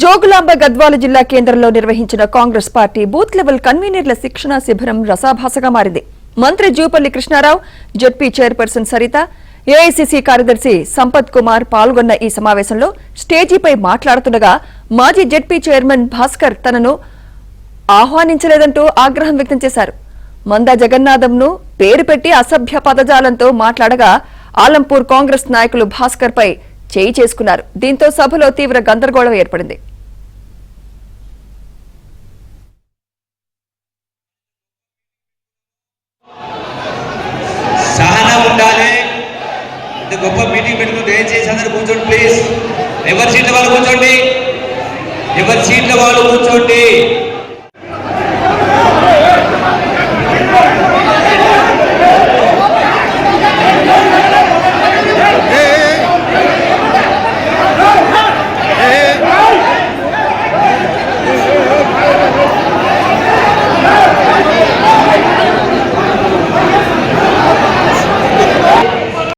జోగులాంబ గద్వాల జిల్లా కేంద్రంలో నిర్వహించిన కాంగ్రెస్ పార్టీ బూత్ లెవెల్ కన్వీనర్ల శిక్షణా శిబిరం రసాభాసగా మారింది. మంత్రి Jupally Krishnarao, ZP chairperson Saritha, AICC కార్యదర్శి సంపత్ కుమార్ పాల్గొన్న ఈ సమావేశంలో స్టేజీపై మాట్లాడుతుండగా మాజీ జెడ్పీ చైర్మన్ భాస్కర్ తనను ఆహ్వానించలేదంటూ ఆగ్రహం వ్యక్తం చేశారు. మందా జగన్నాథంను పేరు పెట్టి అసభ్య పదజాలంతో మాట్లాడగా ఆలంపూర్ కాంగ్రెస్ నాయకులు భాస్కర్ పై చేయి చేసుకున్నారు. దీంతో సభలో తీవ్ర గందరగోళం ఏర్పడింది. గొప్ప మీటింగ్ పెట్టుకుని దయచేసి అందరూ కూర్చోండి ప్లీజ్. ఎవరి సీట్ల వాళ్ళు కూర్చోండి.